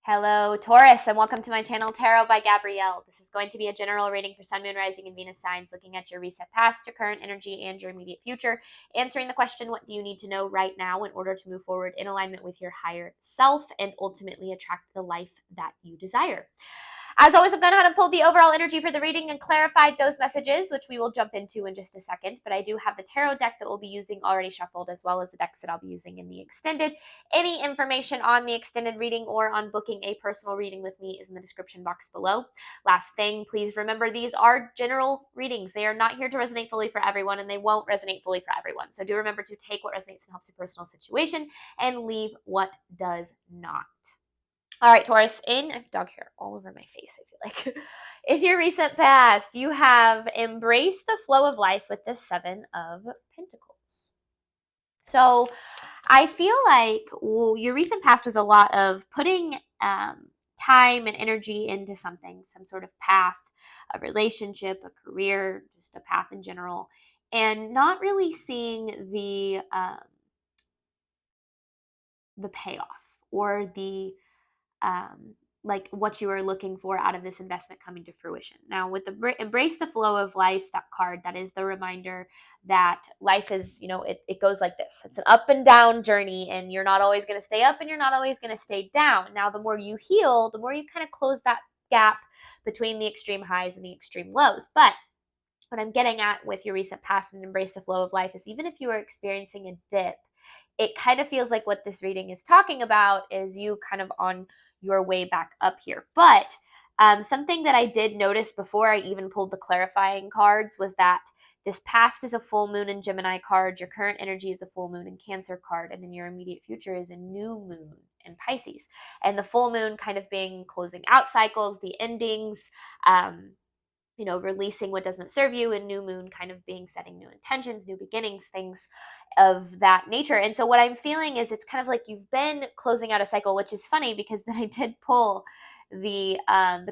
Hello, Taurus, and welcome to my channel, Tarot by Gabrielle. This is going to be a general reading for Sun, Moon, Rising, and Venus signs, looking at your recent past, your current energy, and your immediate future, answering the question, what do you need to know right now in order to move forward in alignment with your higher self and ultimately attract the life that you desire. As always, I've gone ahead and pulled the overall energy for the reading and clarified those messages, which we will jump into in just a second. But I do have the tarot deck that we'll be using already shuffled, as well as the decks that I'll be using in the extended. Any information on the extended reading or on booking a personal reading with me is in the description box below. Last thing, please remember these are general readings. They are not here to resonate fully for everyone, and they won't resonate fully for everyone. So do remember to take what resonates and helps your personal situation and leave what does not. All right, Taurus, I have dog hair all over my face, I feel like. In your recent past, you have embraced the flow of life with the Seven of Pentacles. So I feel like your recent past was a lot of putting time and energy into something, some sort of path, a relationship, a career, just a path in general, and not really seeing the payoff or the like what you were looking for out of this investment coming to fruition. Now, with the embrace the flow of life, that card, that is the reminder that life is, it goes like this. It's an up and down journey, and you're not always going to stay up and you're not always going to stay down. Now, the more you heal, the more you kind of close that gap between the extreme highs and the extreme lows. But what I'm getting at with your recent past and embrace the flow of life is, even if you are experiencing a dip, it kind of feels like what this reading is talking about is you kind of on your way back up here. But something that I did notice before I even pulled the clarifying cards was that this past is a full moon in Gemini card, your current energy is a full moon in Cancer card, and then your immediate future is a new moon in Pisces. And the full moon kind of being closing out cycles, the endings, releasing what doesn't serve you, and new moon kind of being setting new intentions, new beginnings, things of that nature. And so what I'm feeling is it's kind of like you've been closing out a cycle, which is funny because then I did pull the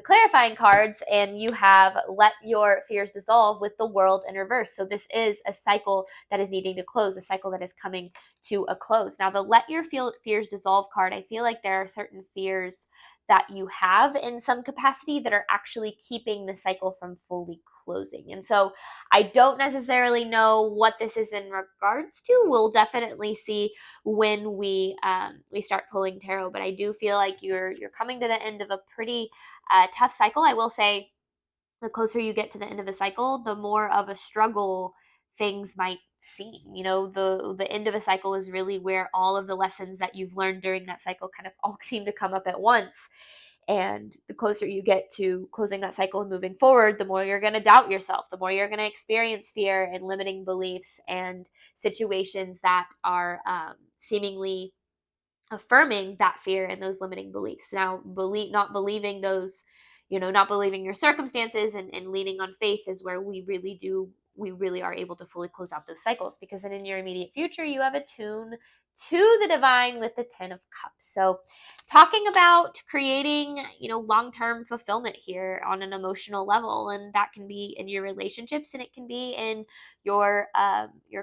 clarifying cards, and you have let your fears dissolve with the World in reverse. So this is a cycle that is needing to close, a cycle that is coming to a close. Now, the let your fears dissolve card, I feel like there are certain fears that you have in some capacity that are actually keeping the cycle from fully closing. And so I don't necessarily know what this is in regards to. We'll definitely see when we start pulling tarot, but I do feel like you're coming to the end of a pretty tough cycle. I will say the closer you get to the end of a cycle, the more of a struggle things might seem. The end of a cycle is really where all of the lessons that you've learned during that cycle kind of all seem to come up at once. And the closer you get to closing that cycle and moving forward, the more you're going to doubt yourself, the more you're going to experience fear and limiting beliefs and situations that are seemingly affirming that fear and those limiting beliefs. Now, not believing those, not believing your circumstances and leaning on faith is where we really are able to fully close out those cycles, because then in your immediate future, you have attuned to the divine with the 10 of Cups. So talking about creating, long-term fulfillment here on an emotional level, and that can be in your relationships, and it can be in your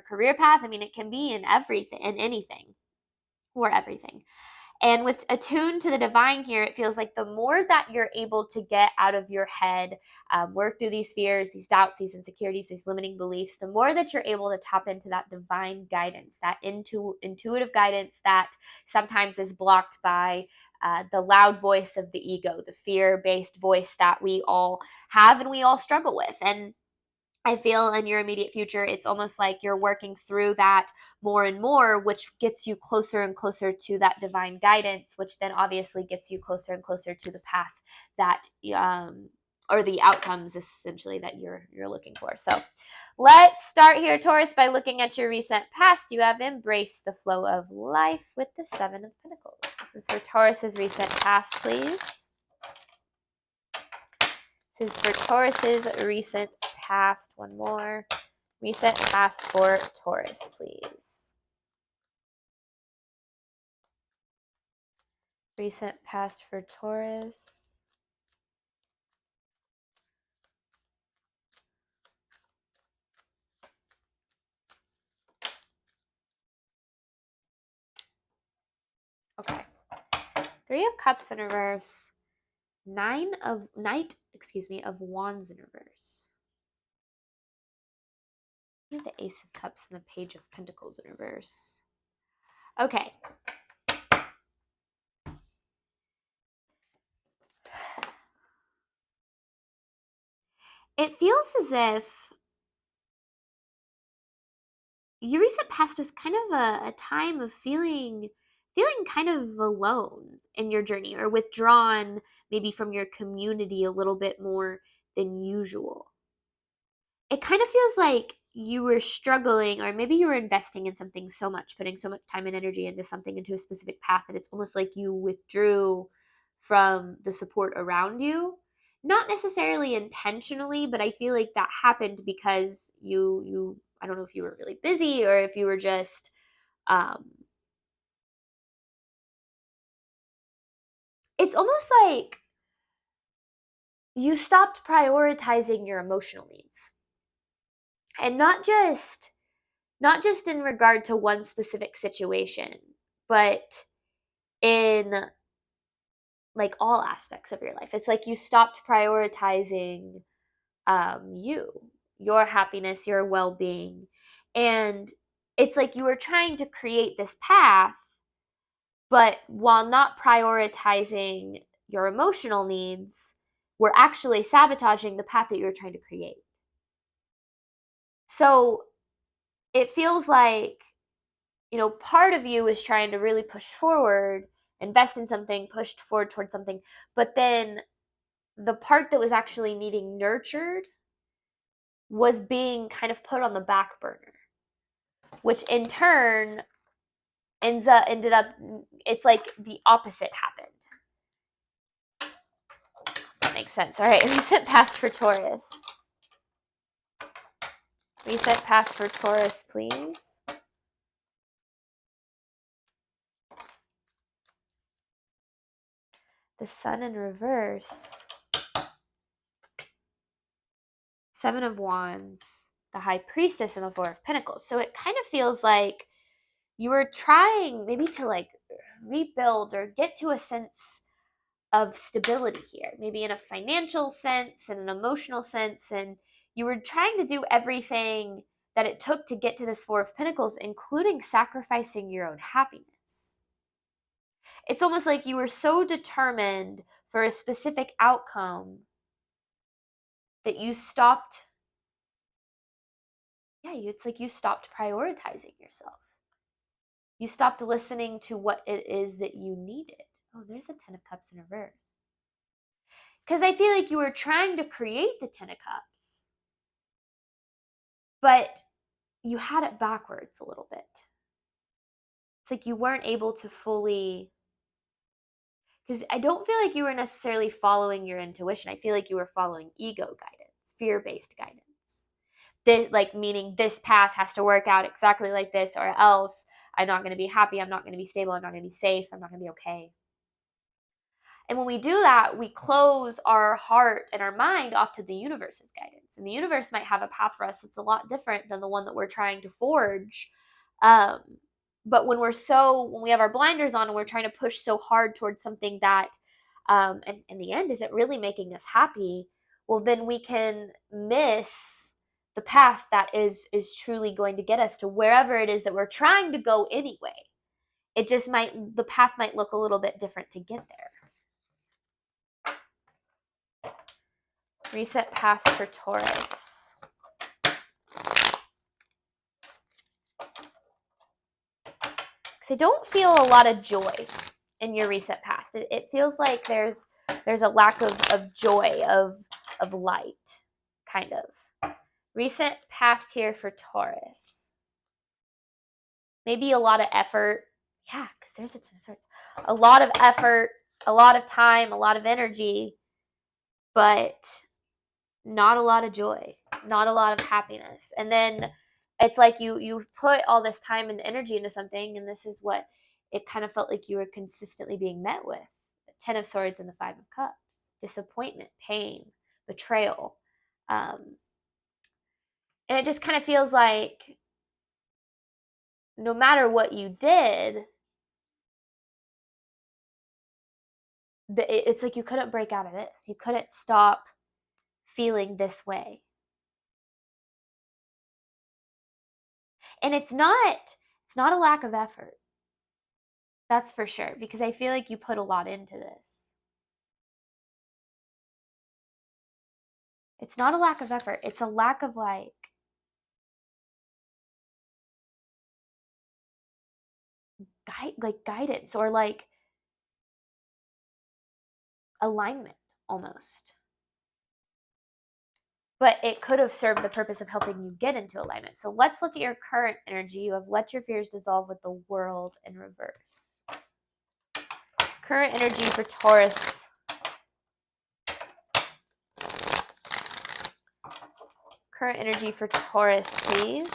career path. I mean, it can be in everything, in anything or everything. And with attuned to the divine here, it feels like the more that you're able to get out of your head, work through these fears, these doubts, these insecurities, these limiting beliefs, the more that you're able to tap into that divine guidance, that intuitive guidance that sometimes is blocked by the loud voice of the ego, the fear-based voice that we all have and we all struggle with. And I feel in your immediate future, it's almost like you're working through that more and more, which gets you closer and closer to that divine guidance, which then obviously gets you closer and closer to the path that, or the outcomes essentially that you're looking for. So let's start here, Taurus, by looking at your recent past. You have embraced the flow of life with the Seven of Pentacles. This is for Taurus's recent past, please. This is for Taurus's recent past. One more. Recent past for Taurus, please. Recent past for Taurus. Okay. Three of Cups in reverse. Knight of Wands in reverse. We have the Ace of Cups and the Page of Pentacles in reverse. Okay. It feels as if your recent past was kind of a time of feeling kind of alone in your journey, or withdrawn maybe from your community a little bit more than usual. It kind of feels like you were struggling, or maybe you were investing in something so much, putting so much time and energy into something, into a specific path, that it's almost like you withdrew from the support around you. Not necessarily intentionally, but I feel like that happened because you I don't know if you were really busy, or if you were just it's almost like you stopped prioritizing your emotional needs. And not just in regard to one specific situation, but in like all aspects of your life. It's like you stopped prioritizing your happiness, your well-being. And it's like you were trying to create this path, but while not prioritizing your emotional needs, we're actually sabotaging the path that you were trying to create. So it feels like, part of you is trying to really push forward, invest in something, push forward towards something, but then the part that was actually needing nurtured was being kind of put on the back burner, which in turn ended up, it's like the opposite happened. That makes sense. All right, reset past for Taurus. Reset past for Taurus, please. The Sun in reverse. Seven of Wands. The High Priestess and the Four of Pentacles. So it kind of feels like you were trying maybe to like rebuild or get to a sense of stability here, maybe in a financial sense and an emotional sense, and you were trying to do everything that it took to get to this Four of Pentacles, including sacrificing your own happiness. It's almost like you were so determined for a specific outcome that you stopped, it's like you stopped prioritizing yourself. You stopped listening to what it is that you needed. Oh, there's a Ten of Cups in reverse. Because I feel like you were trying to create the Ten of Cups, but you had it backwards a little bit. It's like you weren't able to fully, because I don't feel like you were necessarily following your intuition. I feel like you were following ego guidance, fear-based guidance. Like meaning this path has to work out exactly like this, or else I'm not going to be happy, I'm not going to be stable, I'm not going to be safe, I'm not going to be okay. And when we do that, we close our heart and our mind off to the universe's guidance. And the universe might have a path for us that's a lot different than the one that we're trying to forge. But when we have our blinders on and we're trying to push so hard towards something that, and in the end, isn't really making us happy, well, then we can miss the path that is truly going to get us to wherever it is that we're trying to go anyway. The path might look a little bit different to get there. Reset past for Taurus. Because I don't feel a lot of joy in your reset past. It feels like there's a lack of joy, of light, kind of. Reset past here for Taurus. Maybe a lot of effort. Yeah, because there's a Ten of Swords. A lot of effort, a lot of time, a lot of energy, but not a lot of joy, not a lot of happiness. And then it's like you put all this time and energy into something, and this is what it kind of felt like you were consistently being met with. The Ten of Swords and the Five of Cups. Disappointment, pain, betrayal. And it just kind of feels like no matter what you did, it's like you couldn't break out of this. You couldn't stop feeling this way. And it's not a lack of effort. That's for sure, because I feel like you put a lot into this. It's not a lack of effort. It's a lack of guidance or like alignment almost. But it could have served the purpose of helping you get into alignment. So let's look at your current energy. You have let your fears dissolve with the world in reverse. Current energy for Taurus. Current energy for Taurus, please.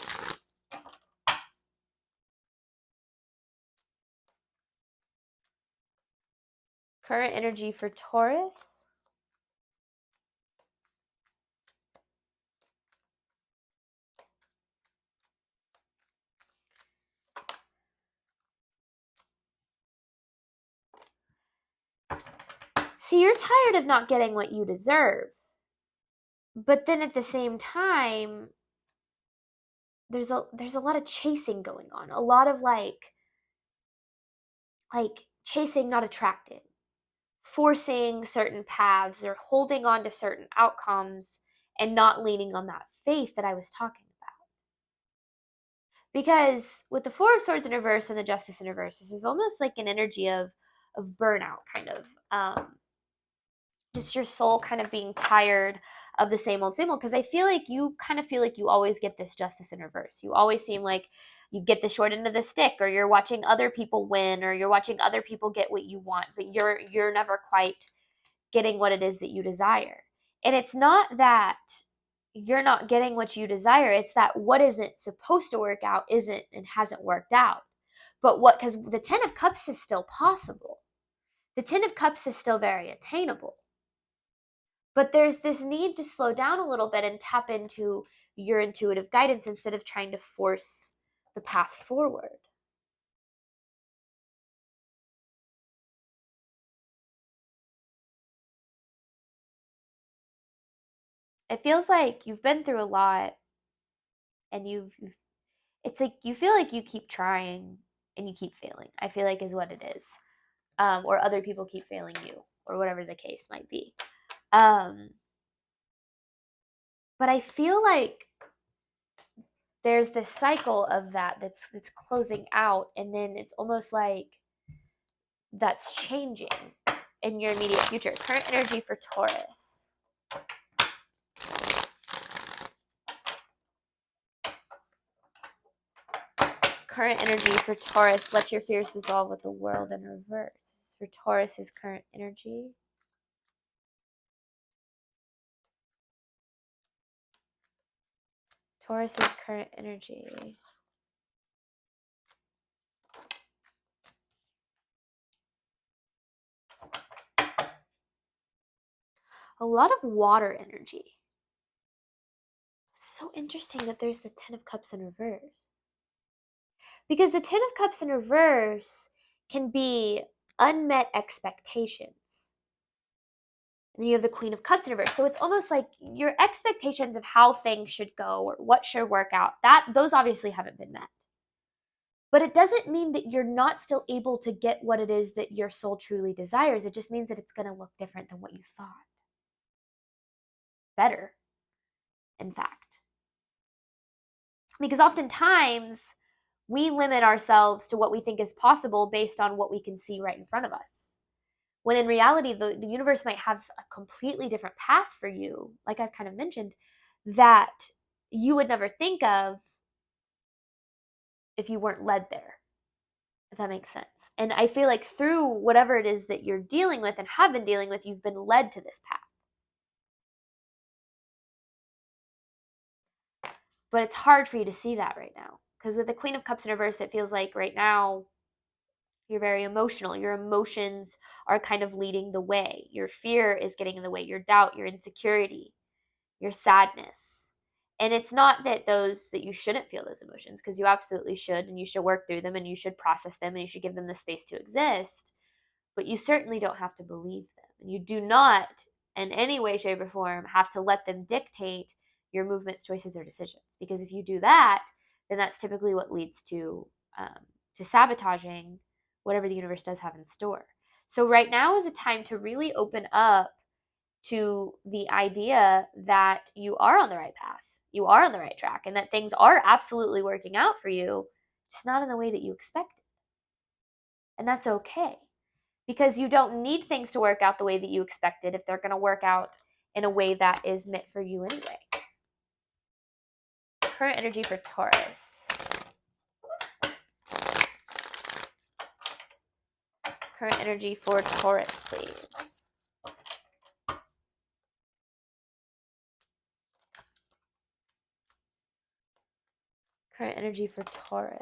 Current energy for Taurus. See, you're tired of not getting what you deserve. But then at the same time, there's a lot of chasing going on. A lot of like chasing, not attracting. Forcing certain paths or holding on to certain outcomes and not leaning on that faith that I was talking about. Because with the Four of Swords in reverse and the Justice in reverse, this is almost like an energy of burnout, kind of. Just your soul kind of being tired of the same old. Because I feel like you kind of feel like you always get this Justice in reverse. You always seem like you get the short end of the stick, or you're watching other people win, or you're watching other people get what you want, but you're never quite getting what it is that you desire. And it's not that you're not getting what you desire, it's that what isn't supposed to work out isn't and hasn't worked out. But because the 10 of Cups is still possible, the 10 of Cups is still very attainable. But there's this need to slow down a little bit and tap into your intuitive guidance instead of trying to force the path forward. It feels like you've been through a lot and it's like you feel like you keep trying and you keep failing, I feel like is what it is. Or other people keep failing you, or whatever the case might be. But I feel like there's this cycle of that's closing out, and then it's almost like that's changing in your immediate future. Current energy for Taurus. Current energy for Taurus. Let your fears dissolve with the world in reverse. For Taurus, his current energy. Taurus's current energy. A lot of water energy. So interesting that there's the 10 of Cups in reverse. Because the 10 of Cups in reverse can be unmet expectations. And you have the Queen of Cups in reverse. So it's almost like your expectations of how things should go or what should work out, those obviously haven't been met. But it doesn't mean that you're not still able to get what it is that your soul truly desires. It just means that it's going to look different than what you thought. Better, in fact. Because oftentimes we limit ourselves to what we think is possible based on what we can see right in front of us. When in reality, the universe might have a completely different path for you, like I've kind of mentioned, that you would never think of if you weren't led there, if that makes sense. And I feel like through whatever it is that you're dealing with and have been dealing with, you've been led to this path. But it's hard for you to see that right now. Because with the Queen of Cups in reverse, it feels like right now you're very emotional. Your emotions are kind of leading the way. Your fear is getting in the way. Your doubt, your insecurity, your sadness. And it's not that you shouldn't feel those emotions, because you absolutely should, and you should work through them, and you should process them, and you should give them the space to exist. but you certainly don't have to believe them. And you do not, in any way, shape, or form, have to let them dictate your movements, choices, or decisions. Because if you do that, then that's typically what leads to sabotaging whatever the universe does have in store. So right now is a time to really open up to the idea that you are on the right path, you are on the right track, and that things are absolutely working out for you, just not in the way that you expected. And that's okay, because you don't need things to work out the way that you expected if they're going to work out in a way that is meant for you anyway. Current energy for Taurus. Current energy for Taurus, please. Current energy for Taurus.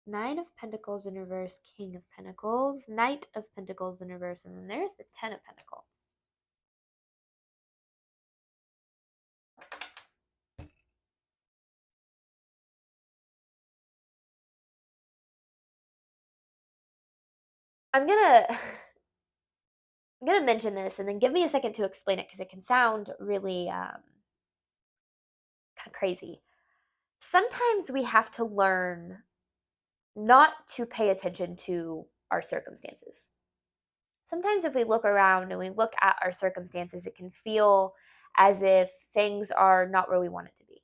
Nine of Pentacles in reverse, King of Pentacles, Knight of Pentacles in reverse, and then there's the Ten of Pentacles. I'm gonna mention this and then give me a second to explain it, because it can sound really kind of crazy. Sometimes we have to learn not to pay attention to our circumstances. Sometimes if we look around and we look at our circumstances, it can feel as if things are not where we want it to be.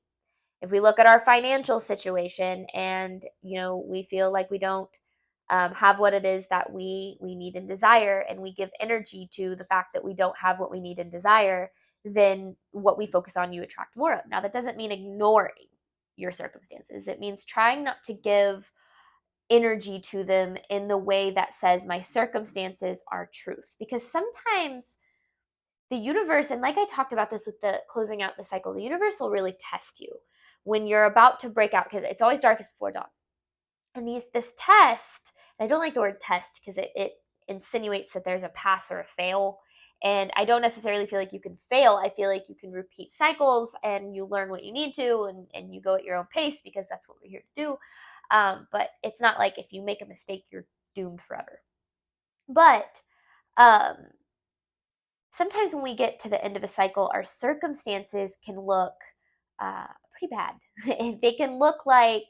If we look at our financial situation and, we feel like we don't have what it is that we need and desire, and we give energy to the fact that we don't have what we need and desire, then what we focus on, you attract more of. Now, that doesn't mean ignoring your circumstances. It means trying not to give energy to them in the way that says my circumstances are truth. Because sometimes the universe, and like I talked about this with the closing out the cycle, the universe will really test you when you're about to break out, because it's always darkest before dawn. And this test, and I don't like the word test because it insinuates that there's a pass or a fail. And I don't necessarily feel like you can fail. I feel like you can repeat cycles and you learn what you need to, and you go at your own pace, because that's what we're here to do. But it's not like if you make a mistake, you're doomed forever. But sometimes when we get to the end of a cycle, our circumstances can look pretty bad. They can look like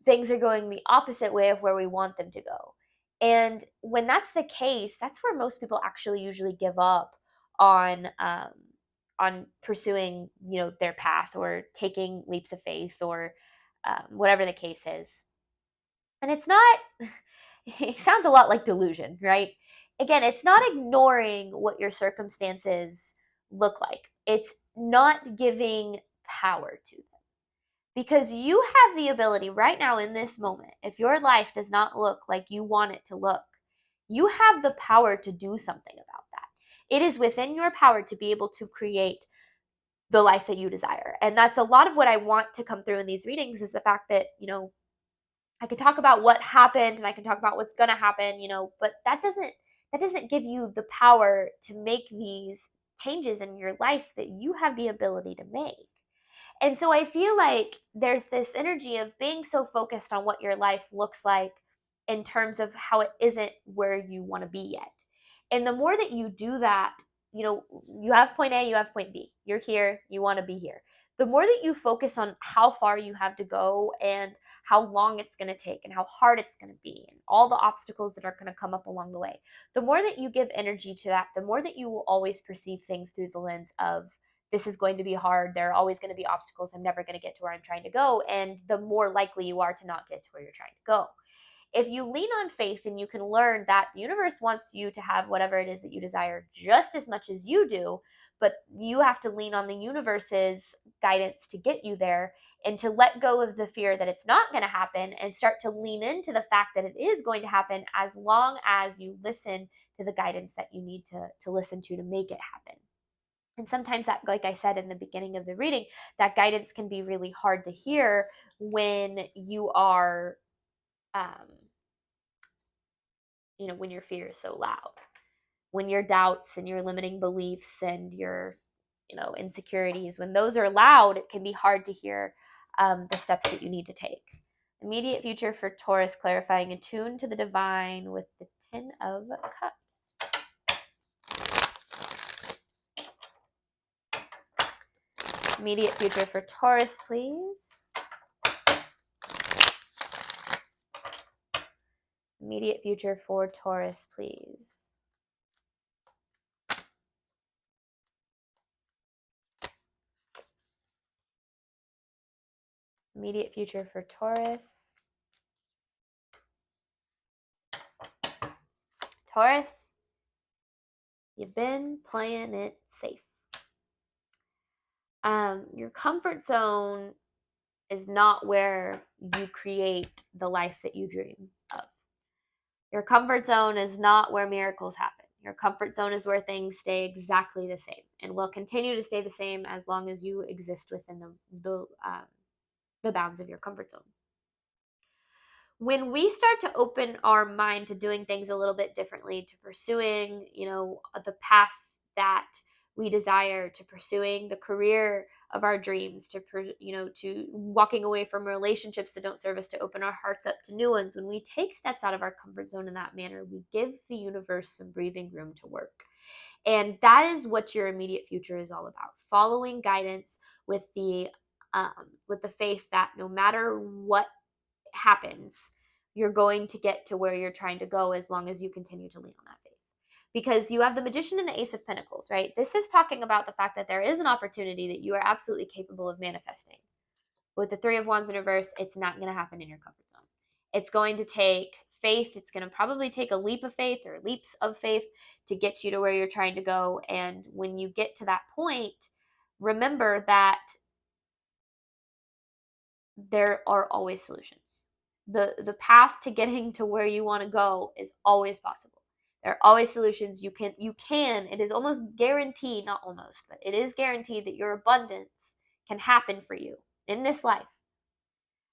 things are going the opposite way of where we want them to go. And when that's the case, that's where most people actually usually give up on pursuing, their path, or taking leaps of faith, or whatever the case is. And it's not, it sounds a lot like delusion, right? Again, it's not ignoring what your circumstances look like. It's not giving power to them. Because you have the ability right now in this moment, if your life does not look like you want it to look, you have the power to do something about that. It is within your power to be able to create the life that you desire. And that's a lot of what I want to come through in these readings, is the fact that, I can talk about what happened and I can talk about what's going to happen, but that doesn't give you the power to make these changes in your life that you have the ability to make. And so I feel like there's this energy of being so focused on what your life looks like in terms of how it isn't where you want to be yet. And the more that you do that, you have point A, you have point B. You're here, you want to be here. The more that you focus on how far you have to go, and how long it's going to take, and how hard it's going to be, and all the obstacles that are going to come up along the way, the more that you give energy to that, the more that you will always perceive things through the lens of, this is going to be hard, there are always going to be obstacles, I'm never going to get to where I'm trying to go, and the more likely you are to not get to where you're trying to go. If you lean on faith, and you can learn that the universe wants you to have whatever it is that you desire just as much as you do, but you have to lean on the universe's guidance to get you there, and to let go of the fear that it's not going to happen, and start to lean into the fact that it is going to happen, as long as you listen to the guidance that you need to listen to make it happen. And sometimes that, like I said in the beginning of the reading, that guidance can be really hard to hear when you are, when your fear is so loud, when your doubts and your limiting beliefs and your, insecurities, when those are loud, it can be hard to hear the steps that you need to take. Immediate future for Taurus, clarifying, attuned to the divine with the Ten of Cups. Immediate future for Taurus, please. Immediate future for Taurus, please. Immediate future for Taurus. Taurus, you've been playing it safe. Your comfort zone is not where you create the life that you dream of. Your comfort zone is not where miracles happen. Your comfort zone is where things stay exactly the same and will continue to stay the same as long as you exist within the bounds of your comfort zone. When we start to open our mind to doing things a little bit differently, to pursuing, the path that we desire, to pursuing the career of our dreams, to walking away from relationships that don't serve us, to open our hearts up to new ones, when we take steps out of our comfort zone in that manner, we give the universe some breathing room to work. And that is what your immediate future is all about. Following guidance with the faith that no matter what happens, you're going to get to where you're trying to go as long as you continue to lean on that faith. Because you have the Magician and the Ace of Pentacles, right? This is talking about the fact that there is an opportunity that you are absolutely capable of manifesting. With the Three of Wands in reverse, it's not going to happen in your comfort zone. It's going to take faith. It's going to probably take a leap of faith or leaps of faith to get you to where you're trying to go. And when you get to that point, remember that there are always solutions. The path to getting to where you want to go is always possible. There are always solutions. You can, it is almost guaranteed, not almost, but it is guaranteed that your abundance can happen for you in this life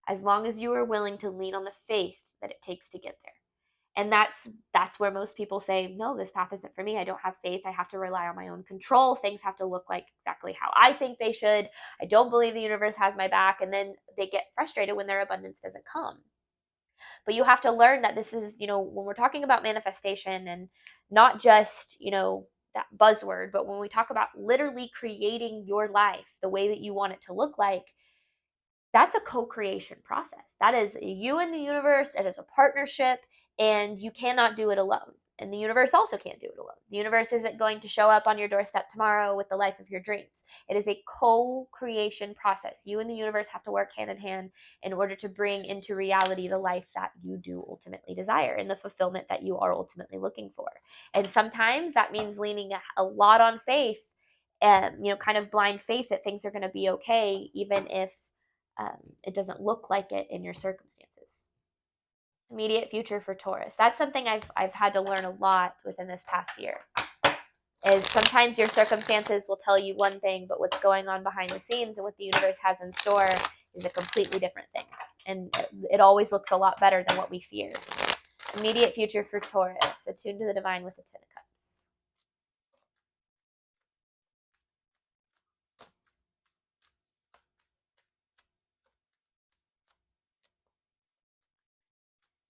as long as you are willing to lean on the faith that it takes to get there. And that's where most people say, no, this path isn't for me. I don't have faith. I have to rely on my own control. Things have to look like exactly how I think they should. I don't believe the universe has my back. And then they get frustrated when their abundance doesn't come. But you have to learn that this is, when we're talking about manifestation and not just, that buzzword, but when we talk about literally creating your life the way that you want it to look like, that's a co-creation process. That is you and the universe. It is a partnership, and you cannot do it alone. And the universe also can't do it alone. The universe isn't going to show up on your doorstep tomorrow with the life of your dreams. It is a co-creation process. You and the universe have to work hand in hand in order to bring into reality the life that you do ultimately desire and the fulfillment that you are ultimately looking for. And sometimes that means leaning a lot on faith and, kind of blind faith that things are going to be okay, even if it doesn't look like it in your circumstances. Immediate future for Taurus. That's something I've had to learn a lot within this past year. Is sometimes your circumstances will tell you one thing, but what's going on behind the scenes and what the universe has in store is a completely different thing. And it always looks a lot better than what we fear. Immediate future for Taurus. Attuned to the divine with the Ten of Cups.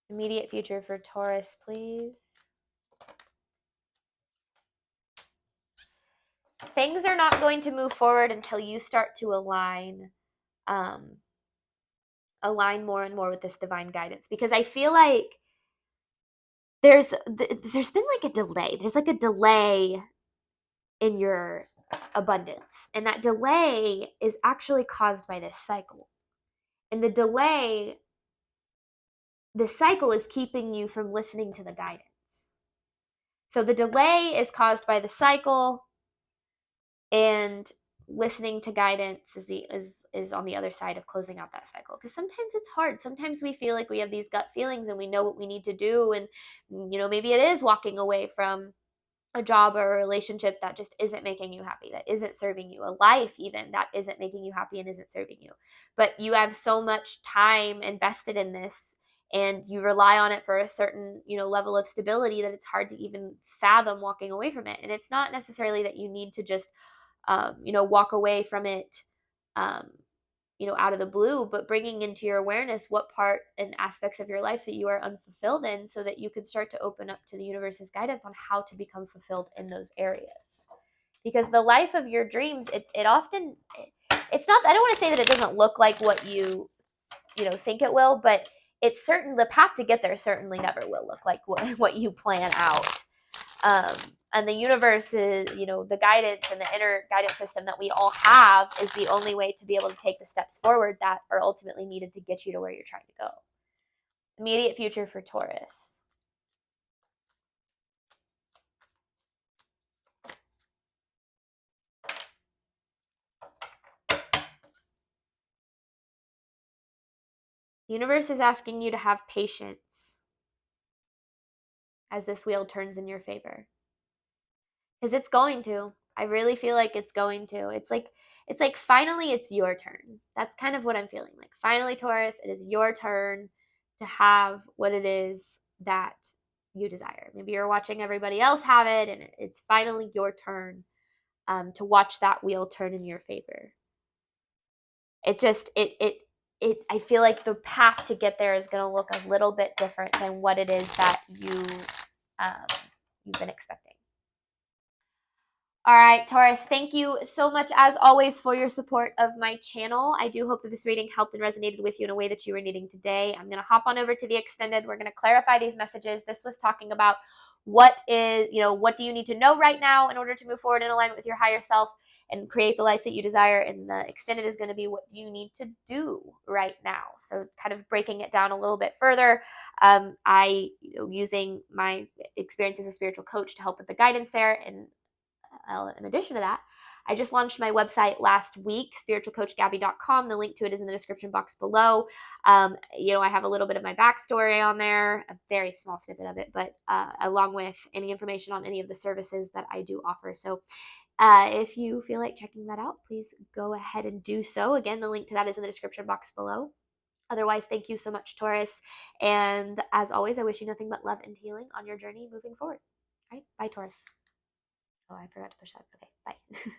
Immediate future for Taurus, please. Things are not going to move forward until you start to align more and more with this divine guidance, because I feel like there's been like a delay. There's like a delay in your abundance, and that delay is actually caused by this cycle. And the cycle is keeping you from listening to the guidance. So the delay is caused by the cycle, and listening to guidance is on the other side of closing out that cycle. Because sometimes it's hard. Sometimes we feel like we have these gut feelings and we know what we need to do, and maybe it is walking away from a job or a relationship that just isn't making you happy, that isn't serving you, a life even that isn't making you happy and isn't serving you. But you have so much time invested in this, and you rely on it for a certain level of stability that it's hard to even fathom walking away from it. And it's not necessarily that you need to just walk away from it out of the blue, but bringing into your awareness what part and aspects of your life that you are unfulfilled in, so that you can start to open up to the universe's guidance on how to become fulfilled in those areas. Because the life of your dreams, it often, it's not, I don't want to say that it doesn't look like what you think it will, but it's certain, the path to get there certainly never will look like what you plan out. And the universe is, the guidance and the inner guidance system that we all have is the only way to be able to take the steps forward that are ultimately needed to get you to where you're trying to go. Immediate future for Taurus. The universe is asking you to have patience as this wheel turns in your favor. Because it's going to. I really feel like it's going to. It's like finally it's your turn. That's kind of what I'm feeling like. Finally, Taurus, it is your turn to have what it is that you desire. Maybe you're watching everybody else have it, and it's finally your turn to watch that wheel turn in your favor. It just I feel like the path to get there is going to look a little bit different than what it is that you've been expecting. All right, Taurus, thank you so much, as always, for your support of my channel. I do hope that this reading helped and resonated with you in a way that you were needing today. I'm going to hop on over to the extended. We're going to clarify these messages. This was talking about what do you need to know right now in order to move forward in alignment with your higher self and create the life that you desire. And the extended is going to be, what do you need to do right now? So kind of breaking it down a little bit further. Using my experience as a spiritual coach to help with the guidance there. And in addition to that, I just launched my website last week, spiritualcoachgabby.com. The link to it is in the description box below. I have a little bit of my backstory on there, a very small snippet of it, but along with any information on any of the services that I do offer. So if you feel like checking that out, please go ahead and do so. Again, the link to that is in the description box below. Otherwise, thank you so much, Taurus. And as always, I wish you nothing but love and healing on your journey moving forward. All right, bye, Taurus. Oh, I forgot to push that. Okay, bye.